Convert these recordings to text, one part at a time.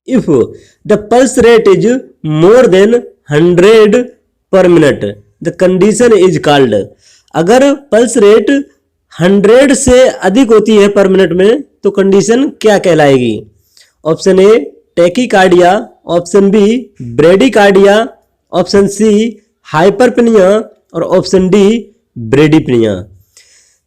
If the pulse rate is more than 100 पर minute the condition is called. अगर pulse rate 100 से अधिक होती है पर मिनट में तो कंडीशन क्या कहलाएगी? Option A tachycardia, option B bradycardia, option C hyperpnoea और ऑप्शन डी ब्रेडीपनिया।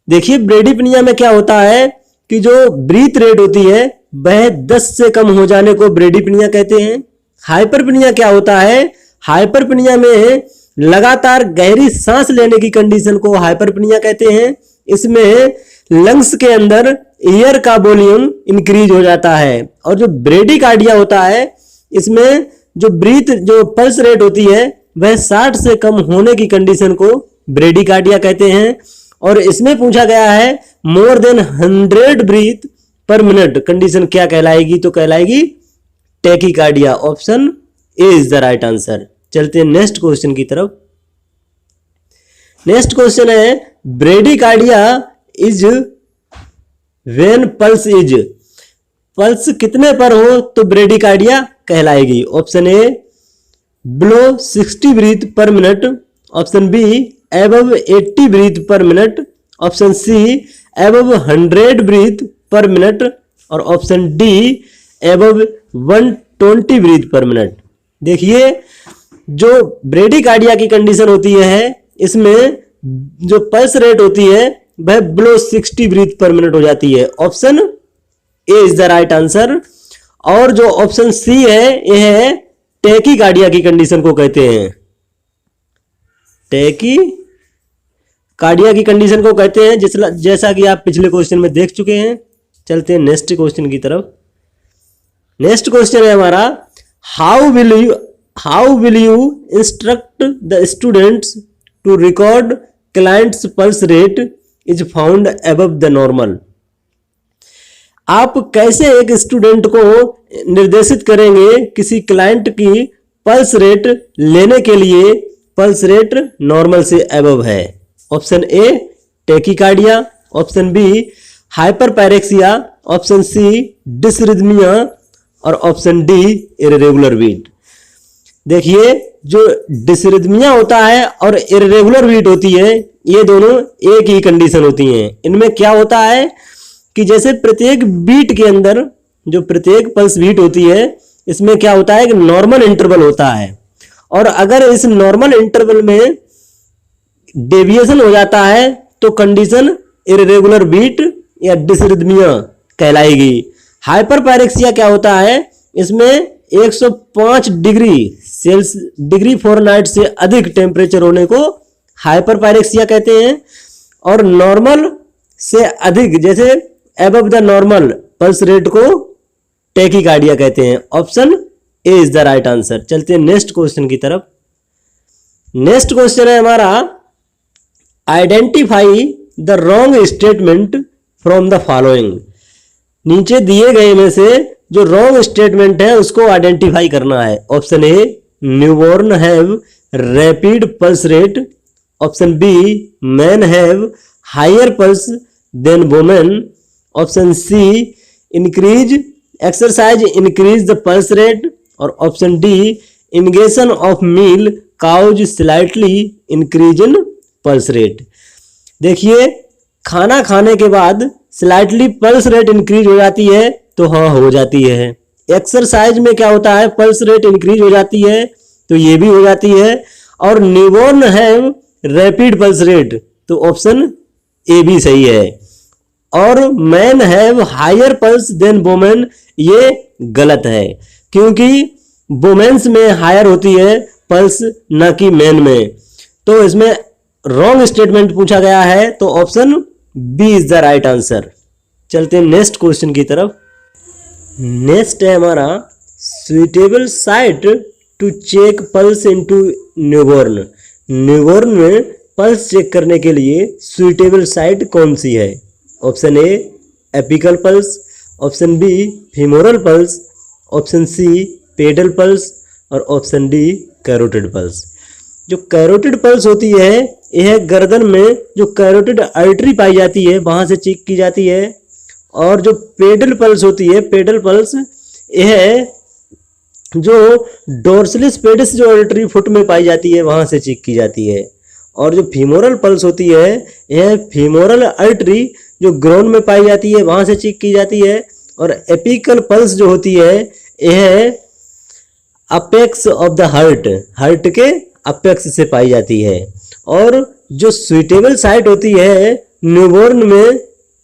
देखिए ब्रेडीपनिया में क्या होता है कि जो ब्रीथ रेट होती है वह 10 से कम हो जाने को ब्रेडीपनिया कहते हैं। हाइपरपनिया क्या होता है? हाइपरपनिया में लगातार गहरी सांस लेने की कंडीशन को हाइपरपनिया कहते हैं। इसमें लंग्स के अंदर एयर का वॉल्यूम इंक्रीज हो जाता है। और जो ब्रेडीकार्डिया होता है इसमें जो पल्स रेट होती है वह 60 से कम होने की कंडीशन को ब्रेडीकार्डिया कहते हैं। और इसमें पूछा गया है more than 100 breath per minute condition क्या कहलाएगी? तो कहलाएगी tachycardia. Option A is the right answer. चलते हैं नेक्स्ट क्वेश्चन की तरफ। नेक्स्ट क्वेश्चन है ब्रेडीकार्डिया इज व्हेन पल्स कितने पर हो तो ब्रेडीकार्डिया कहलाएगी? Option A below 60 breath per minute, option B above 80 breath per minute, option C above 100 breath per minute और option D above 120 breath per minute. देखिए जो ब्रेडीकार्डिया की कंडीशन होती है इसमें जो पल्स रेट होती है वह बिलो 60 ब्रीथ पर मिनट हो जाती है। Option A is the right answer. और जो ऑप्शन सी है यह है टैकीकार्डिया की कंडीशन को कहते हैं। टैकीकार्डिया की कंडीशन को कहते हैं जैसा कि आप पिछले क्वेश्चन में देख चुके हैं। चलते हैं नेक्स्ट क्वेश्चन की तरफ। नेक्स्ट क्वेश्चन है हमारा how will you instruct the students to record clients pulse rate is found above the normal. आप कैसे एक स्टूडेंट को निर्देशित करेंगे किसी क्लाइंट की पल्स रेट लेने के लिए पल्स रेट नॉर्मल से अबव है? Option A tachycardia, option B hyperpyrexia, option C dysrhythmia और ऑप्शन डी इर्रेगुलर बीट। देखिए जो डिसरिथमिया होता है और इर्रेगुलर बीट होती है ये दोनों एक ही कंडीशन होती हैं। इनमें क्या होता है कि जैसे प्रत्येक बीट के अंदर जो प्रत्येक पल्स बीट होती है इसमें क्या होता है कि नॉर्मल इंटरवल होता है और अगर इस नॉर्मल इंटरवल में डेविएशन हो जाता है तो कंडीशन इर्रेगुलर बीट या डिसरिथमिया कहलाएगी। हाइपरपैरेक्सिया क्या होता है? इसमें 105 डिग्री फ़ारेनहाइट से अधिक टेम्परेचर होने को हाइपरपैरेक्सिया कहते हैं और नॉर्मल से अधिक जैसे above the normal pulse rate को टैकीकार्डिया कहते हैं। Option A is the right answer. चलते हैं नेक्स्ट क्वेश्चन की तरफ। नेक्स्ट क्वेश्चन है हमारा identify the wrong statement from the following. नीचे दिए गए में से जो रॉन्ग स्टेटमेंट है उसको आइडेंटिफाई करना है। Option A newborn have rapid pulse rate, option B man have higher pulse than women, option C increase exercise increase the pulse rate और option D ingestion of meal cause slightly increase in pulse rate. देखिए खाना खाने के बाद slightly pulse rate increase हो जाती है तो हाँ हो जाती है। एक्सरसाइज में क्या होता है पल्स रेट इंक्रीज हो जाती है तो ये भी हो जाती है। और newborn have rapid pulse rate तो ऑप्शन ए भी सही है। और man have higher pulse than women ये गलत है क्योंकि वुमेन्स में हायर होती है पल्स न कि मैन में। तो इसमें रॉन्ग स्टेटमेंट पूछा गया है तो option B is the right answer. चलते हैं नेक्स्ट क्वेश्चन की तरफ। नेक्स्ट है हमारा suitable site to check pulse into newborn. Newborn में पल्स चेक करने के लिए सुइटेबल साइट कौन सी है? Option A apical pulse, option B femoral pulse, option C pedal pulse और ऑप्शन डी कैरोटिड पल्स। जो कैरोटिड पल्स होती है यह गर्दन में जो कैरोटिड आर्टरी पाई जाती है वहां से चेक की जाती है। और जो पेडल पल्स होती है पेडल पल्स यह जो डोर्सलिस पेडिस जो आर्टरी फुट में पाई जाती है वहां से चेक की जाती है। और जो फीमोरल पल्स होती है यह फीमोरल आर्टरी जो ग्रोन में पाई जाती है वहां से चेक की जाती है। और एपिकल पल्स जो होती है यह अपेक्स ऑफ द हार्ट के अपेक्स से पाई जाती है। और जो सुइटेबल साइट होती है न्यूबॉर्न में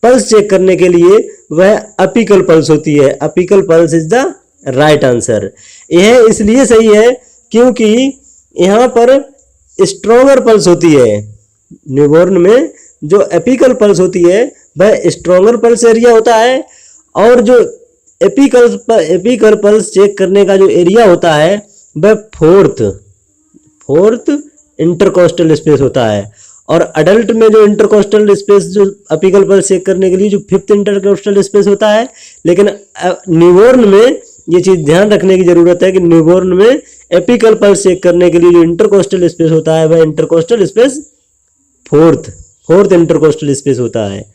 पल्स चेक करने के लिए वह अपिकल पल्स होती है। Apical pulse is the right answer. यह इसलिए सही है क्योंकि यहाँ पर स्ट्रोंगर पल्स होती है। न्यूबॉर्न में जो एपिकल पल्स होती है वह स्ट्रोंगर पल्स एरिया होता है। और जो एपिकल पल्स चेक करने का जो एरिया होता है वह फोर्थ इंटरकोस्टल स्पेस होता है। और अडल्ट में जो इंटरकोस्टल स्पेस जो एपिकल पल्स चेक करने के लिए जो फिफ्थ इंटरकोस्टल स्पेस होता है। लेकिन न्यूबॉर्न में ये चीज ध्यान रखने की जरूरत है कि न्यूबॉर्न में एपिकल पल्स चेक करने के लिए जो इंटरकोस्टल स्पेस होता है वह intercostal space fourth intercostal space होता है।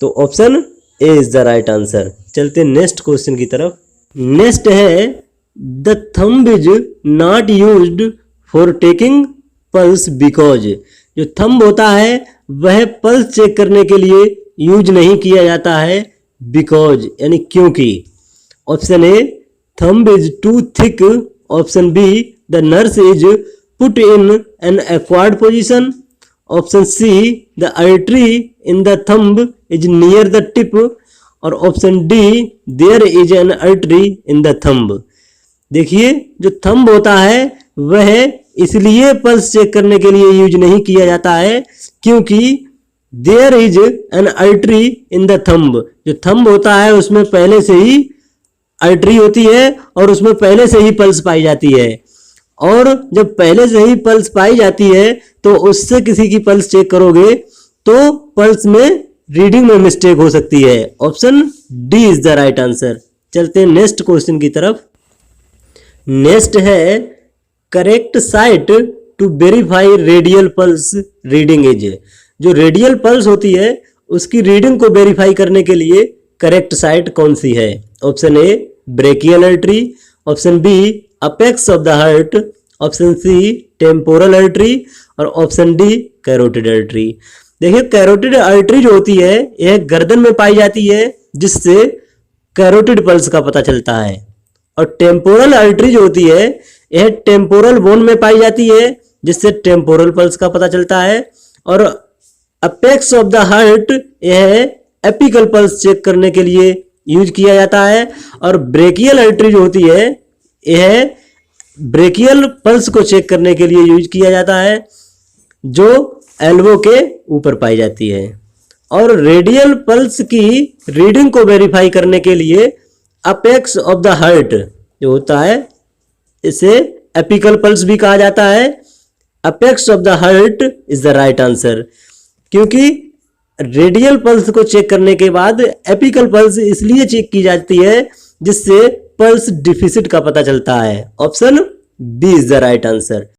तो option A is the right answer. चलते नेक्स्ट क्वेश्चन की तरफ। नेक्स्ट है the thumb is not used for taking pulse because. जो थंब होता है वह पल्स चेक करने के लिए यूज नहीं किया जाता है बिकॉज यानी क्योंकि। Option A thumb is too thick. Option B the nurse is put in an awkward position. Option C the artery in the thumb is near the tip. और option D there is an artery in the thumb. देखिए जो thumb होता है वह इसलिए pulse check करने के लिए यूज नहीं किया जाता है क्योंकि there is an artery in the thumb. जो थंब होता है उसमें पहले से ही आर्टरी होती है और उसमें पहले से ही पल्स पाई जाती है। और जब पहले से ही पल्स पाई जाती है तो उससे किसी की पल्स चेक करोगे तो पल्स में रीडिंग में मिस्टेक हो सकती है। Option D is the right answer. चलते हैं नेक्स्ट क्वेश्चन की तरफ। नेक्स्ट है correct site to verify radial pulse reading is. जो रेडियल पल्स होती है उसकी रीडिंग को वेरीफाई करने के लिए करेक्ट साइट कौन सी है। Option A brachial artery. Option B apex of the heart. Option C temporal artery. और ऑप्शन डी कैरोटिड आर्टरी। देखिए कैरोटिड आर्टरी जो होती है यह गर्दन में पाई जाती है जिससे कैरोटिड पल्स का पता चलता है। और टेम्पोरल आर्टरी जो होती है यह टेम्पोरल बोन में पाई जाती है जिससे टेम्पोरल पल्स का पता चलता है। और अपेक्स ऑफ द हार्ट यह एपिकल पल्स चेक करने के लिए यूज किया जाता है। और ब्रेकियल आर्टरी जो होती है यह ब्रेकियल पल्स को चेक करने के लिए यूज किया जाता है जो एल्बो के ऊपर पाई जाती है। और रेडियल पल्स की रीडिंग को वेरीफाई करने के लिए अपेक्स ऑफ द हार्ट जो होता है इसे एपिकल पल्स भी कहा जाता है। Apex of the heart is the right answer क्योंकि रेडियल पल्स को चेक करने के बाद एपिकल पल्स इसलिए चेक की जाती है जिससे पल्स डिफिसिट का पता चलता है। Option B is the right answer.